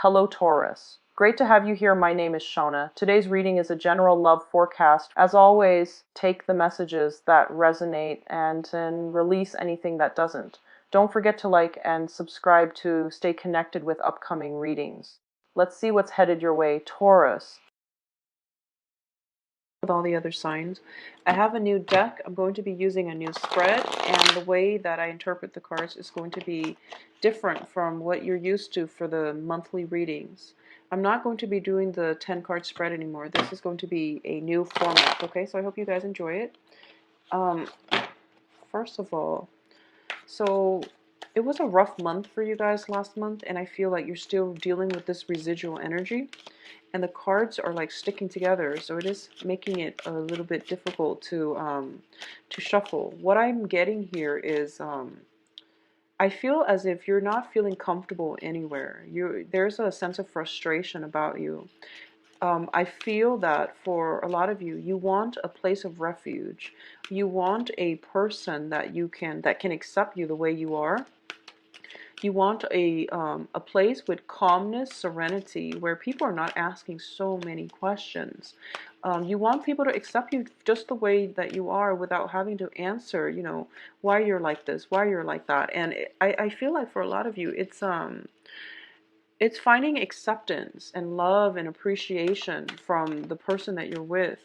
Hello, Taurus. Great to have you here. My name is Shona. Today's reading is a general love forecast. As always, take the messages that resonate and then release anything that doesn't. Don't forget to like and subscribe to stay connected with upcoming readings. Let's see what's headed your way, Taurus. With all the other signs, I have a new deck. I'm going to be using a new spread, and the way that I interpret the cards is going to be different from what you're used to for the monthly readings. I'm not going to be doing the 10 card spread anymore. This is going to be a new format, okay? So I hope you guys enjoy it. First of all, so it was a rough month for you guys last month, and I feel like you're still dealing with this residual energy. And the cards are like sticking together, so it is making it a little bit difficult to shuffle. What I'm getting here is I feel as if you're not feeling comfortable anywhere. There's a sense of frustration about you. I feel that for a lot of you, you want a place of refuge. You want a person that can accept you the way you are. You want a place with calmness, serenity, where people are not asking so many questions. You want people to accept you just the way that you are without having to answer, why you're like this, why you're like that. And I feel like for a lot of you, it's finding acceptance and love and appreciation from the person that you're with,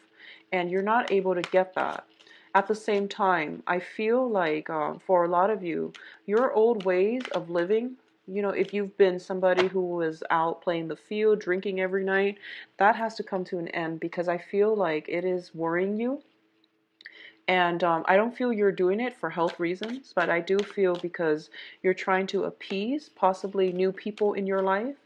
and you're not able to get that. At the same time, I feel like for a lot of you, your old ways of living, if you've been somebody who was out playing the field, drinking every night, that has to come to an end, because I feel like it is worrying you. And I don't feel you're doing it for health reasons, but I do feel because you're trying to appease possibly new people in your life,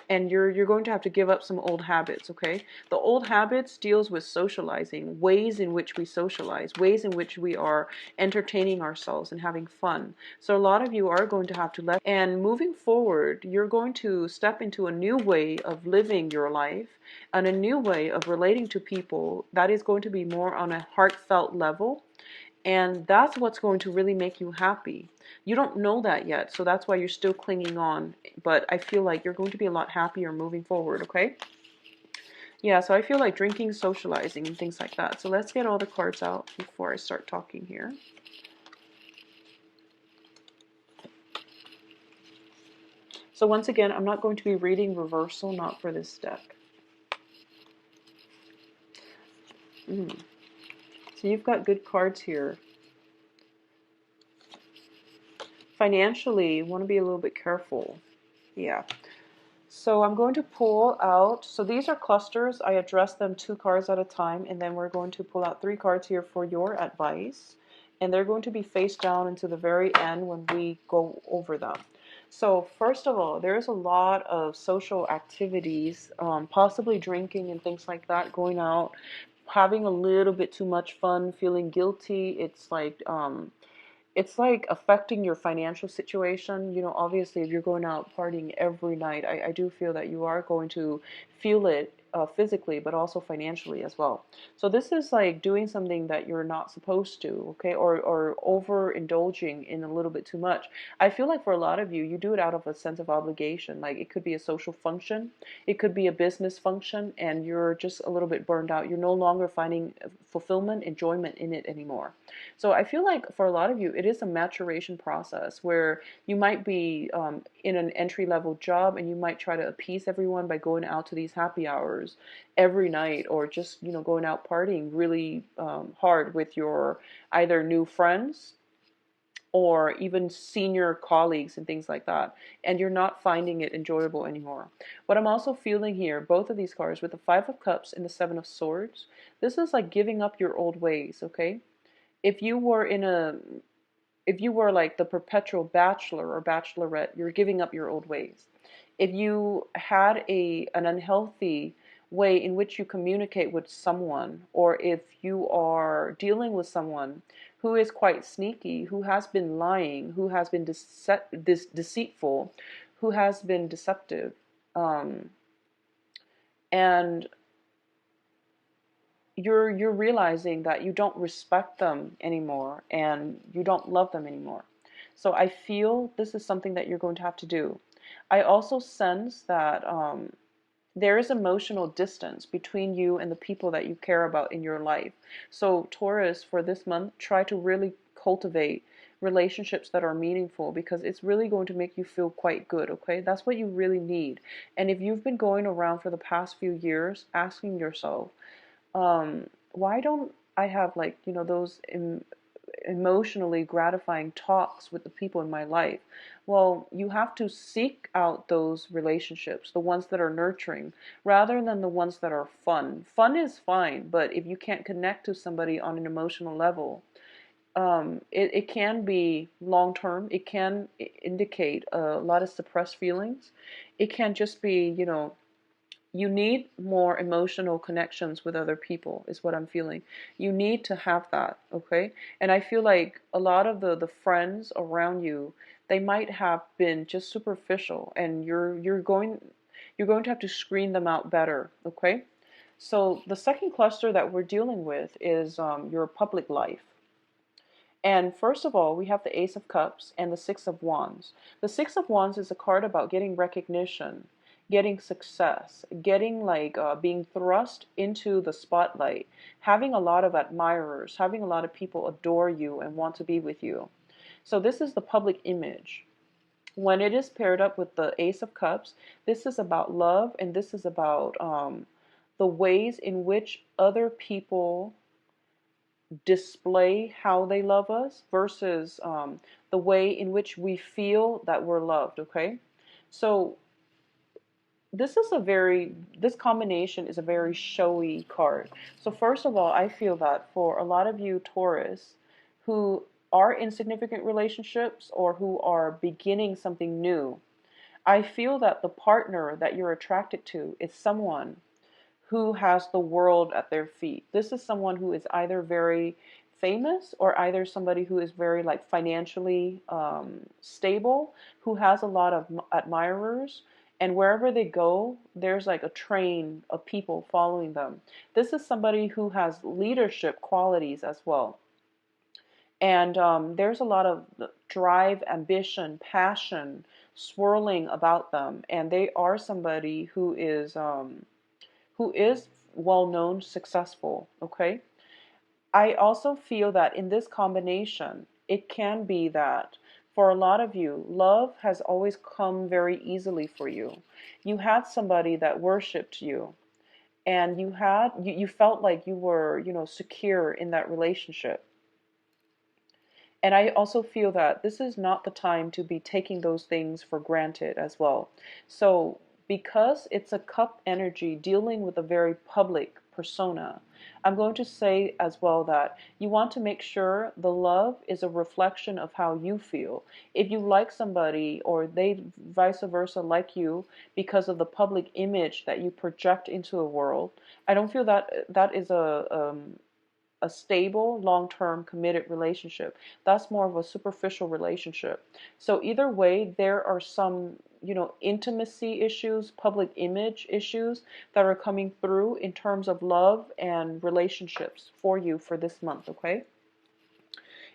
and you're going to have to give up some old habits, okay? The old habits deals with socializing, ways in which we socialize, ways in which we are entertaining ourselves and having fun. So a lot of you are going to have to let, and moving forward, you're going to step into a new way of living your life and a new way of relating to people that is going to be more on a heartfelt level. And that's what's going to really make you happy. You don't know that yet, so that's why you're still clinging on. But I feel like you're going to be a lot happier moving forward, okay? Yeah, so I feel like drinking, socializing, and things like that. So let's get all the cards out before I start talking here. So once again, I'm not going to be reading reversal, not for this deck. So you've got good cards here. Financially, you want to be a little bit careful. Yeah. So I'm going to pull out, so these are clusters. I address them 2 cards at a time, and then we're going to pull out 3 cards here for your advice. And they're going to be face down into the very end when we go over them. So first of all, there's a lot of social activities, possibly drinking and things like that, going out, having a little bit too much fun, feeling guilty. It's like affecting your financial situation. Obviously, if you're going out partying every night, I do feel that you are going to feel it physically, but also financially as well. So this is like doing something that you're not supposed to, okay, or overindulging in a little bit too much. I feel like for a lot of you, you do it out of a sense of obligation. Like it could be a social function, it could be a business function, and you're just a little bit burned out. You're no longer finding fulfillment, enjoyment in it anymore. So I feel like for a lot of you, it is a maturation process where you might be in an entry-level job, and you might try to appease everyone by going out to these happy hours every night, or just going out partying really hard with your either new friends or even senior colleagues and things like that, and you're not finding it enjoyable anymore. What I'm also feeling here, both of these cards with the 5 of Cups and the 7 of Swords, this is like giving up your old ways, okay? If you were like the perpetual bachelor or bachelorette, you're giving up your old ways. If you had an unhealthy way in which you communicate with someone, or if you are dealing with someone who is quite sneaky, who has been lying, who has been deceitful, who has been deceptive, and you're realizing that you don't respect them anymore and you don't love them anymore. So I feel this is something that you're going to have to do. I also sense that there is emotional distance between you and the people that you care about in your life. So, Taurus, for this month, try to really cultivate relationships that are meaningful, because it's really going to make you feel quite good, okay? That's what you really need. And if you've been going around for the past few years asking yourself, why don't I have, like, those emotionally gratifying talks with the people in my life? Well, you have to seek out those relationships, the ones that are nurturing, rather than the ones that are fun. Fun is fine, but if you can't connect to somebody on an emotional level, it can be long term. It can indicate a lot of suppressed feelings. It can just be, you need more emotional connections with other people, is what I'm feeling. You need to have that, okay? And I feel like a lot of the friends around you, they might have been just superficial, and you're going to have to screen them out better, okay? So the second cluster that we're dealing with is your public life. And first of all, we have the Ace of Cups and the Six of Wands. The Six of Wands is a card about getting recognition, getting success, getting like being thrust into the spotlight, having a lot of admirers, having a lot of people adore you and want to be with you. So this is the public image. When it is paired up with the Ace of Cups, this is about love, and this is about the ways in which other people display how they love us versus the way in which we feel that we're loved, okay? So this combination is a very showy card. So first of all, I feel that for a lot of you Taurus who are in significant relationships or who are beginning something new, I feel that the partner that you're attracted to is someone who has the world at their feet. This is someone who is either very famous or either somebody who is very like financially stable, who has a lot of admirers, and wherever they go, there's like a train of people following them. This is somebody who has leadership qualities as well. And there's a lot of drive, ambition, passion swirling about them. And they are somebody who is well known, successful, okay? I also feel that in this combination, it can be that for a lot of you, love has always come very easily for you. You had somebody that worshipped you, and you felt like you were, secure in that relationship. And I also feel that this is not the time to be taking those things for granted as well. So, because it's a cup energy dealing with a very public persona, I'm going to say as well that you want to make sure the love is a reflection of how you feel. If you like somebody or they vice versa like you because of the public image that you project into the world, I don't feel that that is a stable, long-term, committed relationship. That's more of a superficial relationship. So either way, there are some, intimacy issues, public image issues that are coming through in terms of love and relationships for you for this month, okay?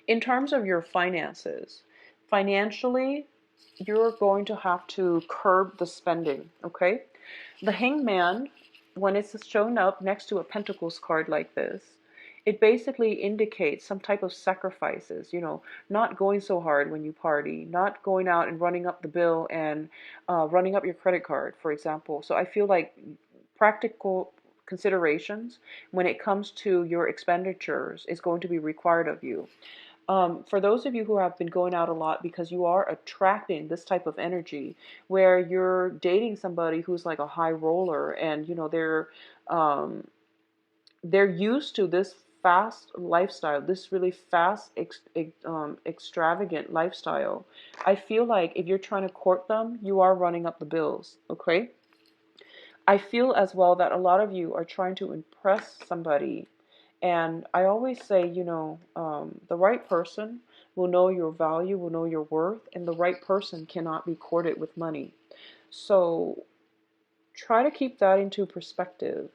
In terms of your finances, financially, you're going to have to curb the spending, okay? The Hangman, when it's shown up next to a Pentacles card like this, it basically indicates some type of sacrifices, not going so hard when you party, not going out and running up the bill and running up your credit card, for example. So I feel like practical considerations when it comes to your expenditures is going to be required of you. For those of you who have been going out a lot because you are attracting this type of energy where you're dating somebody who's like a high roller, and they're used to this fast lifestyle, this really fast extravagant lifestyle. I feel like if you're trying to court them, you are running up the bills, okay? I feel as well that a lot of you are trying to impress somebody. And I always say, the right person will know your value, will know your worth, and the right person cannot be courted with money. So try to keep that into perspective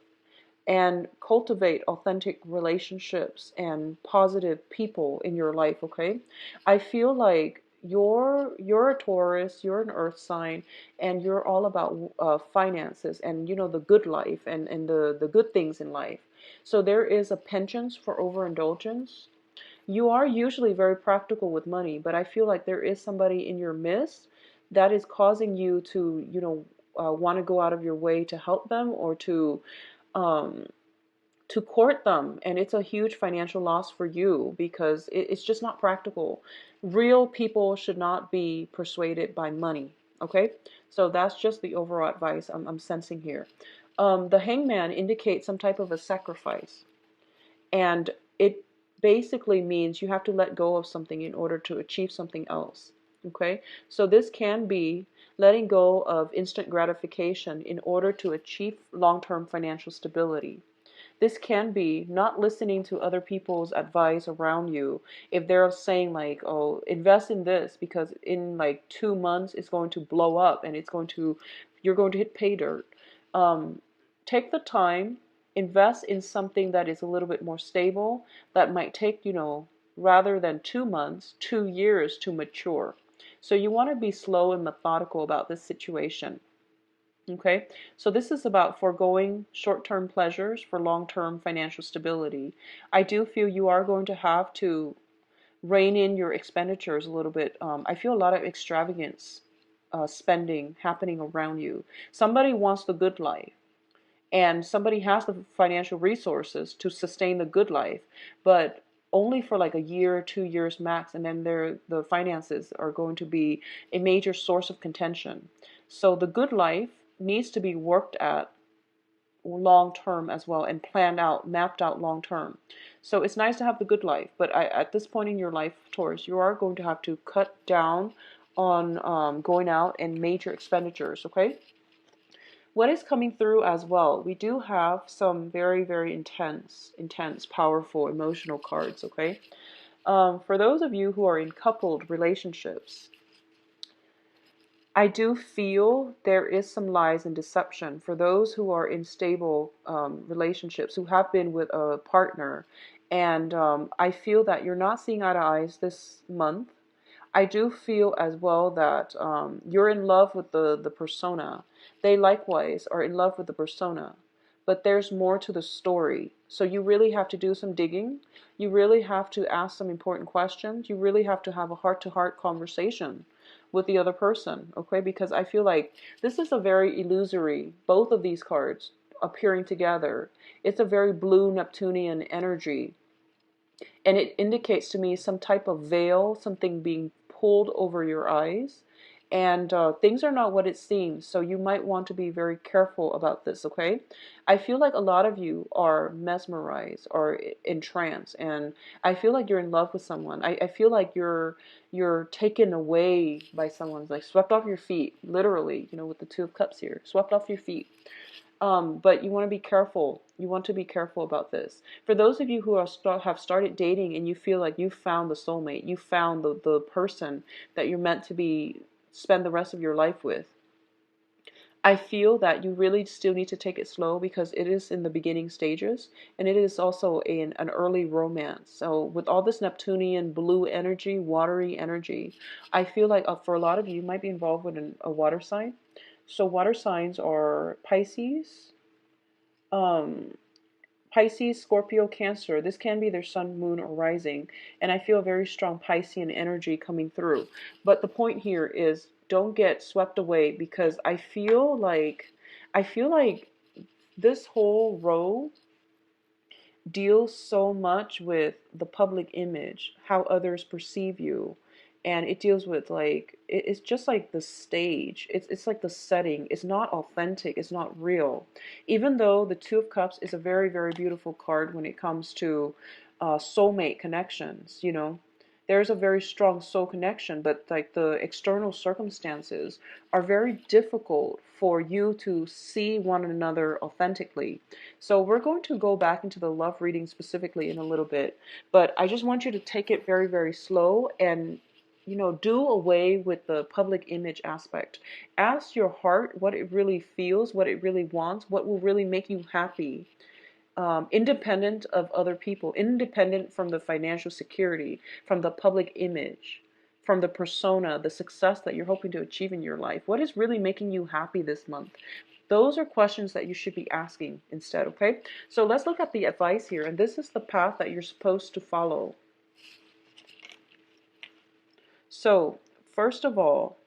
and cultivate authentic relationships and positive people in your life, okay? I feel like you're a Taurus, you're an earth sign, and you're all about finances and the good life and the good things in life. So there is a penchant for overindulgence. You are usually very practical with money, but I feel like there is somebody in your midst that is causing you to, want to go out of your way to help them or um, to court them, and it's a huge financial loss for you because it's just not practical. Real people should not be persuaded by money. Okay, so that's just the overall advice I'm sensing here. The hangman indicates some type of a sacrifice, and it basically means you have to let go of something in order to achieve something else. Okay, so this can be letting go of instant gratification in order to achieve long-term financial stability. This can be not listening to other people's advice around you. If they're saying like, oh, invest in this because in like 2 months it's going to blow up and you're going to hit pay dirt. Um, Take the time, invest in something that is a little bit more stable, that might take, rather than 2 months, 2 years to mature. So you want to be slow and methodical about this situation. Okay, so this is about foregoing short-term pleasures for long-term financial stability. I do feel you are going to have to rein in your expenditures a little bit. I feel a lot of extravagance spending happening around you. Somebody wants the good life, and somebody has the financial resources to sustain the good life, but only for like a year or 2 years max, and then the finances are going to be a major source of contention. So the good life needs to be worked at long term as well and planned out, mapped out long term. So it's nice to have the good life, but at this point in your life, Taurus, you are going to have to cut down on going out and major expenditures, okay? What is coming through as well? We do have some very, very intense, powerful, emotional cards, okay? For those of you who are in coupled relationships, I do feel there is some lies and deception. For those who are in stable relationships, who have been with a partner, and I feel that you're not seeing eye to eyes this month. I do feel as well that you're in love with the persona. They likewise are in love with the persona. But there's more to the story. So you really have to do some digging. You really have to ask some important questions. You really have to have a heart-to-heart conversation with the other person, okay? Because I feel like this is a very illusory, both of these cards appearing together. It's a very blue Neptunian energy, and it indicates to me some type of veil, something being pulled over your eyes, and things are not what it seems. So you might want to be very careful about this, okay? I feel like a lot of you are mesmerized or entranced, and I feel like you're in love with someone. I feel like you're taken away by someone, like swept off your feet, literally, with the Two of Cups here, swept off your feet. But you want to be careful. You want to be careful about this. For those of you who have started dating and you feel like you found the soulmate, you found the person that you're meant to spend the rest of your life with, I feel that you really still need to take it slow because it is in the beginning stages, and it is also an early romance. So with all this Neptunian blue energy, watery energy, I feel like for a lot of you, you might be involved with a water sign. So water signs are um, Pisces, Scorpio, Cancer. This can be their sun, moon, or rising. And I feel a very strong Piscean energy coming through. But the point here is don't get swept away because I feel like this whole row deals so much with the public image, how others perceive you. And it deals with it's just like the stage. It's like the setting. It's not authentic. It's not real. Even though the Two of Cups is a very, very beautiful card when it comes to soulmate connections, there's a very strong soul connection, but like the external circumstances are very difficult for you to see one another authentically. So we're going to go back into the love reading specifically in a little bit, but I just want you to take it very, very slow and do away with the public image aspect. Ask your heart what it really feels, what it really wants, what will really make you happy, independent of other people, independent from the financial security, from the public image. from the persona, the success that you're hoping to achieve in your life? What is really making you happy this month? Those are questions that you should be asking instead, okay? So let's look at the advice here, and this is the path that you're supposed to follow. So, first of all,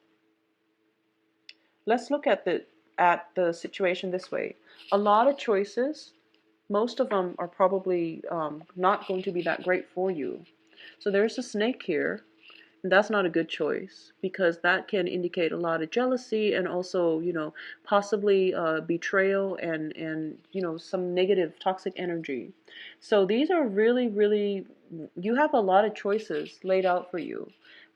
let's look at the situation this way. A lot of choices, most of them are probably not going to be that great for you. So there's a snake here. That's not a good choice, because that can indicate a lot of jealousy and also, possibly betrayal and some negative toxic energy. So these are really, really, you have a lot of choices laid out for you,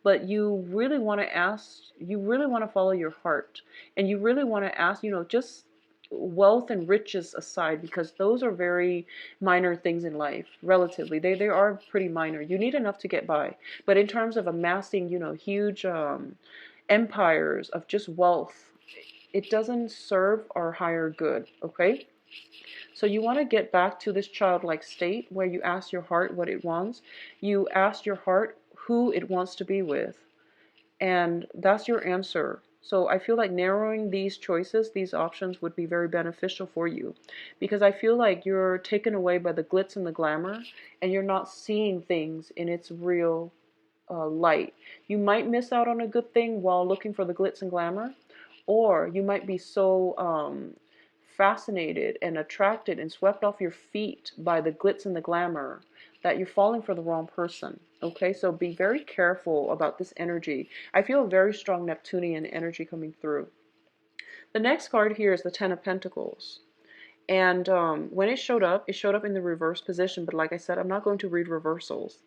but you really want to follow your heart, and you really want to ask, just wealth and riches aside, because those are very minor things in life, relatively. They are pretty minor. You need enough to get by. But in terms of amassing, huge empires of just wealth, it doesn't serve our higher good, okay? So you want to get back to this childlike state where you ask your heart what it wants. You ask your heart who it wants to be with, and that's your answer. So I feel like narrowing these choices, these options, would be very beneficial for you, because I feel like you're taken away by the glitz and the glamour, and you're not seeing things in its real light. You might miss out on a good thing while looking for the glitz and glamour, or you might be so fascinated and attracted and swept off your feet by the glitz and the glamour that you're falling for the wrong person. Okay, so be very careful about this energy. I feel a very strong Neptunian energy coming through. The next card here is the Ten of Pentacles. And when it showed up in the reverse position. But like I said, I'm not going to read reversals.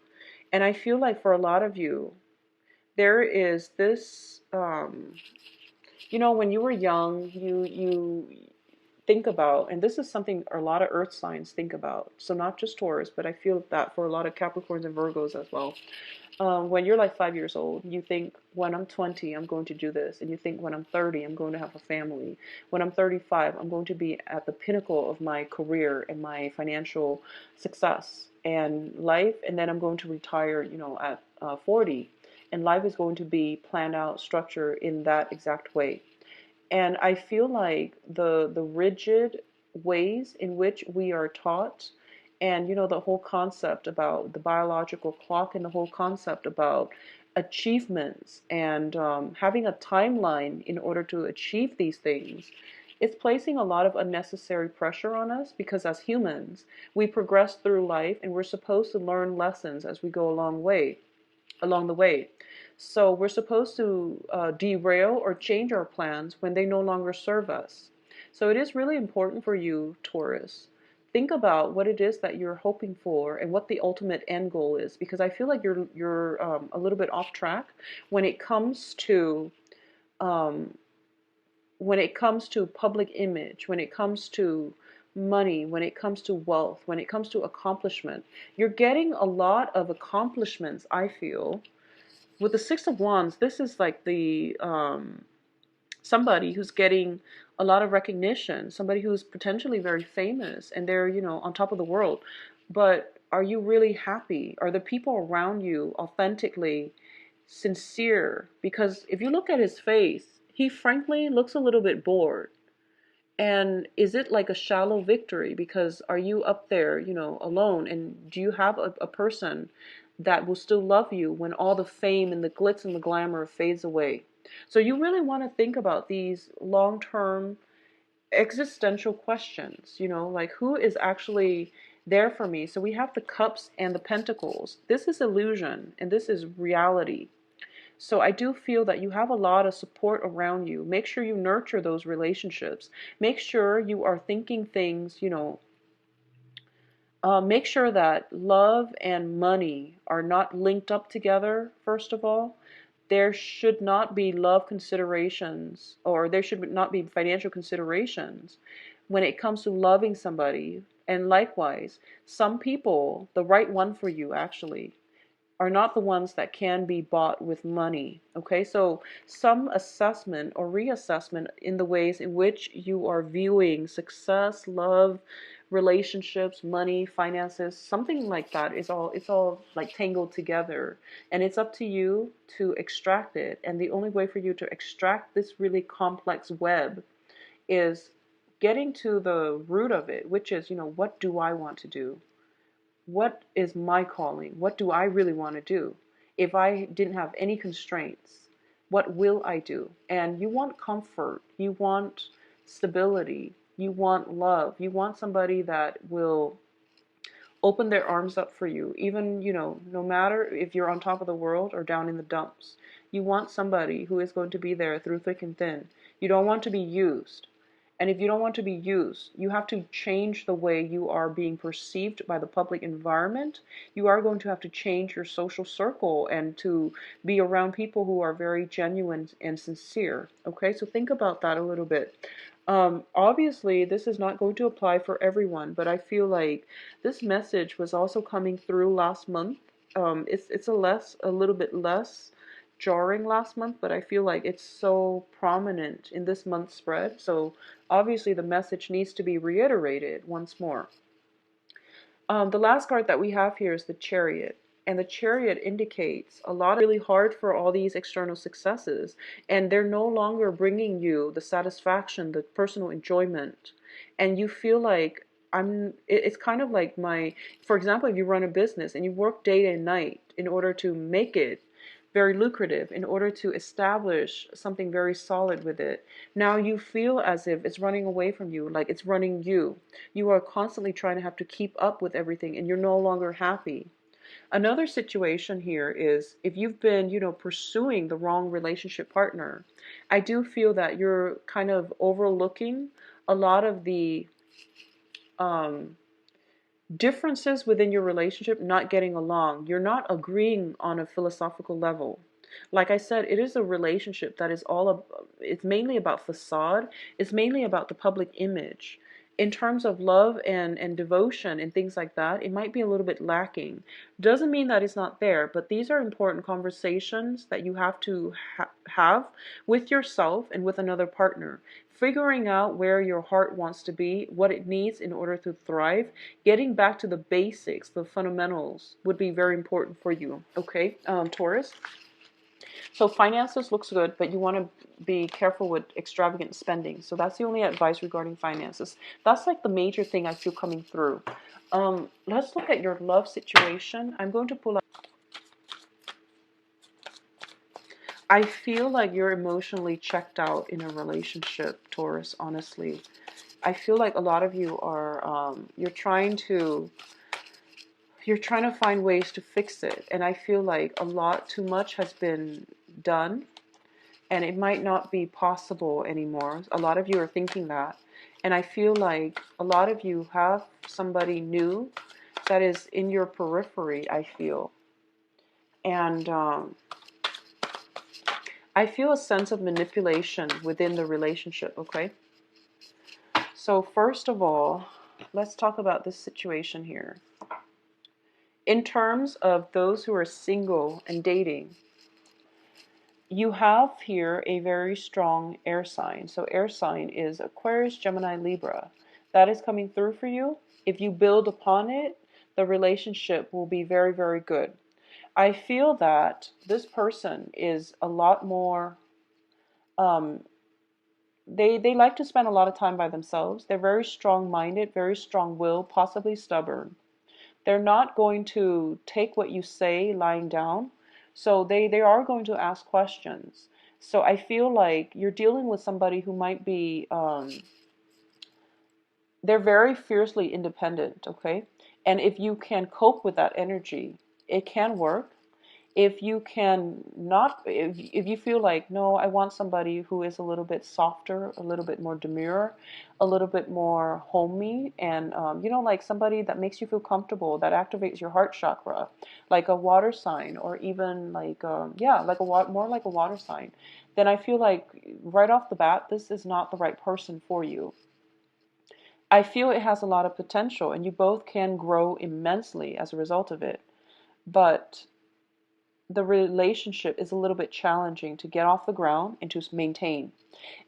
And I feel like for a lot of you, there is this, when you were young, you think about, and this is something a lot of earth signs think about, so not just Taurus, but I feel that for a lot of Capricorns and Virgos as well. When you're like 5 years old, you think, when I'm 20, I'm going to do this. And you think, when I'm 30, I'm going to have a family. When I'm 35, I'm going to be at the pinnacle of my career and my financial success and life. And then I'm going to retire, at 40. And life is going to be planned out, structured in that exact way. And I feel like the rigid ways in which we are taught, and the whole concept about the biological clock, and the whole concept about achievements, and having a timeline in order to achieve these things, it's placing a lot of unnecessary pressure on us, because as humans, we progress through life and we're supposed to learn lessons as we go along the way. So we're supposed to derail or change our plans when they no longer serve us. So it is really important for you, Taurus. Think about what it is that you're hoping for and what the ultimate end goal is, because I feel like you're a little bit off track when it comes to public image, when it comes to money, when it comes to wealth, when it comes to accomplishment. You're getting a lot of accomplishments, I feel. With the Six of Wands, this is like the somebody who's getting a lot of recognition, somebody who's potentially very famous, and they're, on top of the world. But are you really happy? Are the people around you authentically sincere? Because if you look at his face, he frankly looks a little bit bored. And is it like a shallow victory? Because are you up there, alone? And do you have a person that will still love you when all the fame and the glitz and the glamour fades away? So you really want to think about these long-term existential questions, like, who is actually there for me? So we have the Cups and the Pentacles. This is illusion and this is reality. So I do feel that you have a lot of support around you. Make sure you nurture those relationships. Make sure you are thinking things, make sure that love and money are not linked up together, first of all. There should not be love considerations, or there should not be financial considerations when it comes to loving somebody. And likewise, some people, the right one for you actually, are not the ones that can be bought with money. Okay, so some assessment or reassessment in the ways in which you are viewing success, love, relationships, money, finances, something like that is all, it's all like tangled together, and it's up to you to extract it. And the only way for you to extract this really complex web is getting to the root of it, which is, what do I want to do? What is my calling? What do I really want to do? If I didn't have any constraints, what will I do? And you want comfort, you want stability, you want love, you want somebody that will open their arms up for you, even, no matter if you're on top of the world or down in the dumps. You want somebody who is going to be there through thick and thin. You don't want to be used. And if you don't want to be used, you have to change the way you are being perceived by the public environment. You are going to have to change your social circle and to be around people who are very genuine and sincere. Okay, so think about that a little bit. Obviously, this is not going to apply for everyone, but I feel like this message was also coming through last month. It's a little bit less jarring last month, but I feel like it's so prominent in this month's spread. So obviously the message needs to be reiterated once more. The last card that we have here is the Chariot. And the Chariot indicates a lot of really hard for all these external successes. And they're no longer bringing you the satisfaction, the personal enjoyment. And you feel like it's kind of like for example, if you run a business and you work day and night in order to make it very lucrative, in order to establish something very solid with it. Now you feel as if it's running away from you, like it's running you. You are constantly trying to have to keep up with everything and you're no longer happy. Another situation here is if you've been, pursuing the wrong relationship partner, I do feel that you're kind of overlooking a lot of the differences within your relationship, not getting along. You're not agreeing on a philosophical level. Like I said, it is a relationship that is it's mainly about facade. It's mainly about the public image. In terms of love and devotion and things like that, it might be a little bit lacking. Doesn't mean that it's not there, but these are important conversations that you have to have with yourself and with another partner. Figuring out where your heart wants to be, what it needs in order to thrive, getting back to the basics, the fundamentals would be very important for you. Okay, Taurus? So finances looks good, but you want to be careful with extravagant spending. So that's the only advice regarding finances. That's like the major thing I feel coming through. Let's look at your love situation. I'm going to pull out. I feel like you're emotionally checked out in a relationship, Taurus, honestly. I feel like a lot of you are, you're trying to find ways to fix it. And I feel like too much has been done and it might not be possible anymore. A lot of you are thinking that. And I feel like a lot of you have somebody new that is in your periphery, I feel. And I feel a sense of manipulation within the relationship, okay? So first of all, let's talk about this situation here. In terms of those who are single and dating, you have here a very strong air sign. So air sign is Aquarius, Gemini, Libra. That is coming through for you. If you build upon it, the relationship will be very, very good. I feel that this person is a lot more, they like to spend a lot of time by themselves. They're very strong-minded, very strong-willed, possibly stubborn. They're not going to take what you say lying down. So they are going to ask questions. So I feel like you're dealing with somebody who might be, they're very fiercely independent, okay? And if you can cope with that energy, it can work. If you can not, if you feel like, no, I want somebody who is a little bit softer, a little bit more demure, a little bit more homey, and, like somebody that makes you feel comfortable, that activates your heart chakra, like a water sign, or even like, more like a water sign, then I feel like right off the bat, this is not the right person for you. I feel it has a lot of potential, and you both can grow immensely as a result of it. But the relationship is a little bit challenging to get off the ground and to maintain.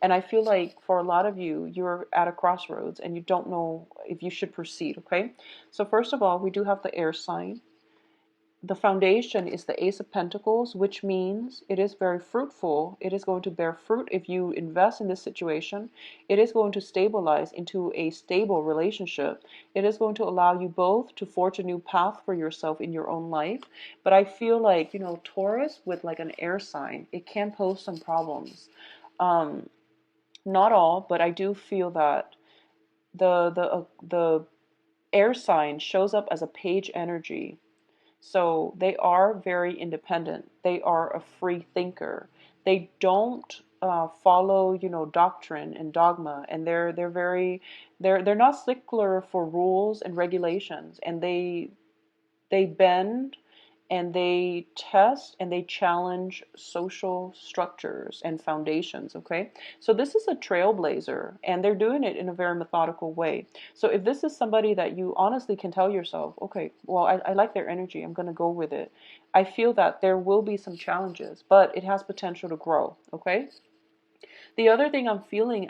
And I feel like for a lot of you, you're at a crossroads and you don't know if you should proceed, okay? So first of all, we do have the air sign. The foundation is the Ace of Pentacles, which means it is very fruitful. It is going to bear fruit if you invest in this situation. It is going to stabilize into a stable relationship. It is going to allow you both to forge a new path for yourself in your own life. But I feel like, Taurus with like an air sign, it can pose some problems. Not all, but I do feel that the air sign shows up as a page energy. So they are very independent. They are a free thinker. They don't follow, doctrine and dogma, and they're not stickler for rules and regulations, and they bend and they test and they challenge social structures and foundations, okay? So this is a trailblazer, and they're doing it in a very methodical way. So if this is somebody that you honestly can tell yourself, okay, well, I like their energy, I'm going to go with it, I feel that there will be some challenges, but it has potential to grow, okay? The other thing I'm feeling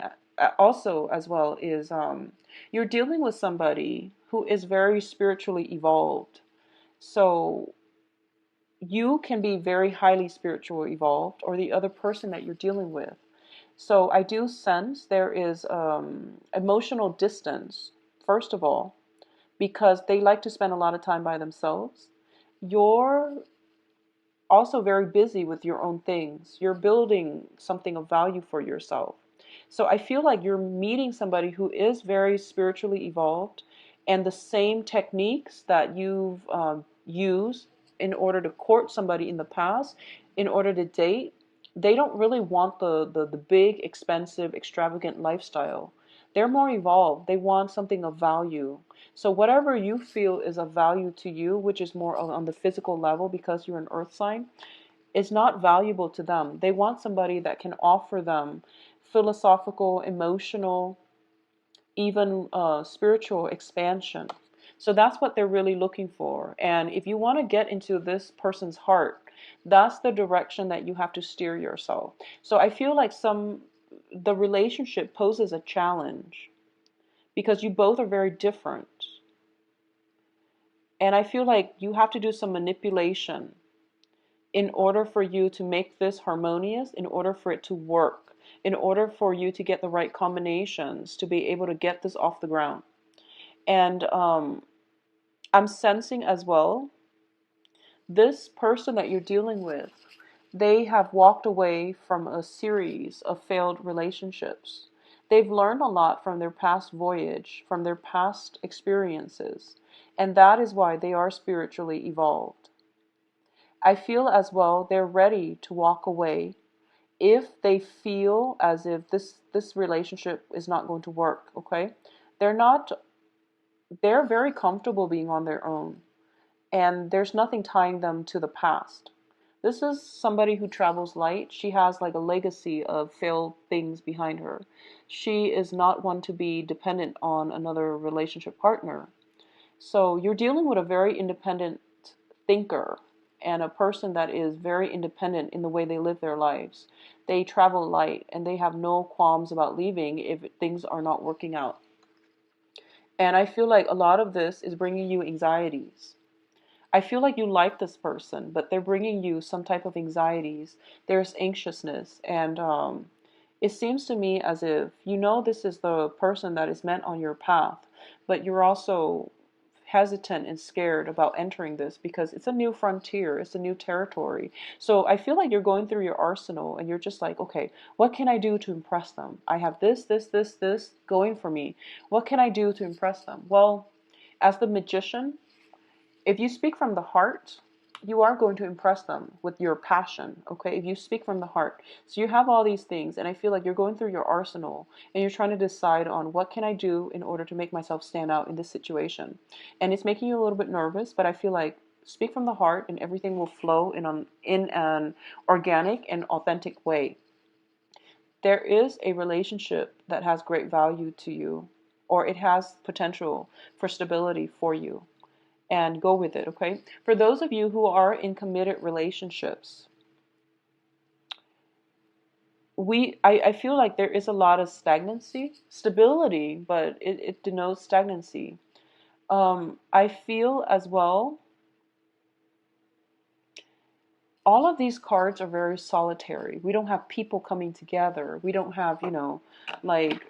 also as well is you're dealing with somebody who is very spiritually evolved. So you can be very highly spiritual evolved, or the other person that you're dealing with. So I do sense there is emotional distance, first of all, because they like to spend a lot of time by themselves. You're also very busy with your own things. You're building something of value for yourself. So I feel like you're meeting somebody who is very spiritually evolved, and the same techniques that you've used in order to court somebody in the past, in order to date, they don't really want the big, expensive, extravagant lifestyle. They're more evolved. They want something of value. So whatever you feel is of value to you, which is more on the physical level because you're an earth sign, is not valuable to them. They want somebody that can offer them philosophical, emotional, even spiritual expansion. So that's what they're really looking for. And if you want to get into this person's heart, that's the direction that you have to steer yourself. So I feel like the relationship poses a challenge because you both are very different. And I feel like you have to do some manipulation in order for you to make this harmonious, in order for it to work, in order for you to get the right combinations to be able to get this off the ground. And I'm sensing as well, this person that you're dealing with, they have walked away from a series of failed relationships. They've learned a lot from their past voyage, from their past experiences, and that is why they are spiritually evolved. I feel as well they're ready to walk away if they feel as if this relationship is not going to work, okay? They're not they're very comfortable being on their own, and there's nothing tying them to the past. This is somebody who travels light. She has like a legacy of failed things behind her. She is not one to be dependent on another relationship partner. So you're dealing with a very independent thinker and a person that is very independent in the way they live their lives. They travel light and they have no qualms about leaving if things are not working out. And I feel like a lot of this is bringing you anxieties. I feel like you like this person, but they're bringing you some type of anxieties. There's anxiousness, and it seems to me as if this is the person that is meant on your path, but you're also hesitant and scared about entering this because it's a new frontier, it's a new territory. So I feel like you're going through your arsenal and you're just like, okay, what can I do to impress them? I have this going for me. What can I do to impress them? Well, as the magician, if you speak from the heart, you are going to impress them with your passion, okay? If you speak from the heart. So you have all these things, and I feel like you're going through your arsenal, and you're trying to decide on what can I do in order to make myself stand out in this situation. And it's making you a little bit nervous, but I feel like speak from the heart, and everything will flow in an organic and authentic way. There is a relationship that has great value to you, or it has potential for stability for you. and go with it, okay? For those of you who are in committed relationships, I feel like there is a lot of stability, but it denotes stagnancy. I feel as well, all of these cards are very solitary. We don't have people coming together. We don't have, like,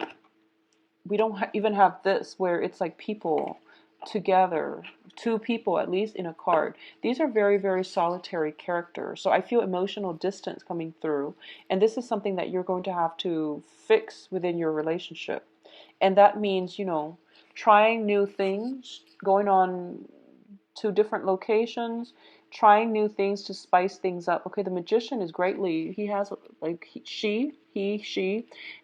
we don't even have this where it's like people together, two people at least in a card. These are very, very solitary characters. So I feel emotional distance coming through. And this is something that you're going to have to fix within your relationship. And that means, trying new things, going on to different locations, trying new things to spice things up. Okay, the magician is greatly, he has like she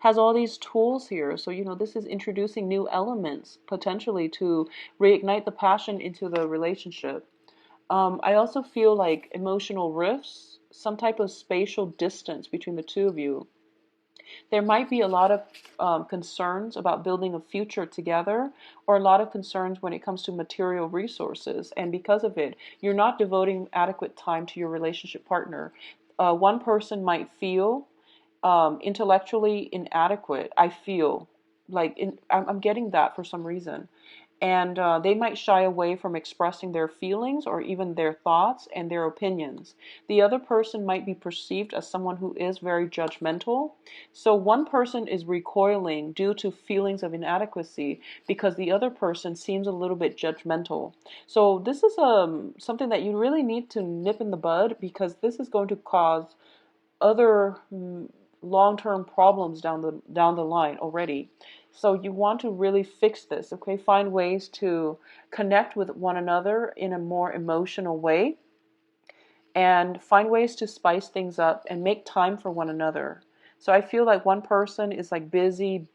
has all these tools here. So, this is introducing new elements potentially to reignite the passion into the relationship. I also feel like emotional rifts, some type of spatial distance between the two of you. There might be a lot of concerns about building a future together, or a lot of concerns when it comes to material resources. And because of it, you're not devoting adequate time to your relationship partner. One person might feel intellectually inadequate. I feel like I'm getting that for some reason. And they might shy away from expressing their feelings or even their thoughts and their opinions. The other person might be perceived as someone who is very judgmental. So one person is recoiling due to feelings of inadequacy because the other person seems a little bit judgmental. So this is something that you really need to nip in the bud, because this is going to cause other long-term problems down the line already. So you want to really fix this, okay? Find ways to connect with one another in a more emotional way, and find ways to spice things up and make time for one another. So I feel like one person is like busy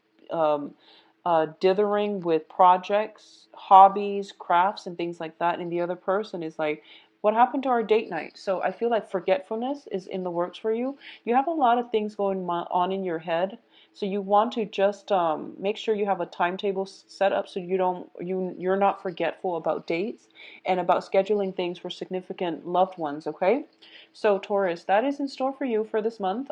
dithering with projects, hobbies, crafts, and things like that, and the other person is like, what happened to our date night? So I feel like forgetfulness is in the works for you. You have a lot of things going on in your head, so you want to just make sure you have a timetable set up so you're not forgetful about dates and about scheduling things for significant loved ones. Okay, so Taurus, that is in store for you for this month.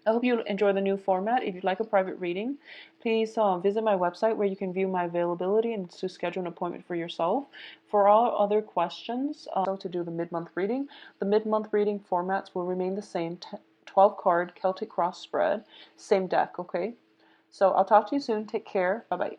I hope you enjoy the new format. If you'd like a private reading, please visit my website where you can view my availability and to schedule an appointment for yourself. For all other questions, to do the mid-month reading, the mid-month reading formats will remain the same, 12 card Celtic cross spread, same deck, okay? So I'll talk to you soon. Take care. Bye-bye.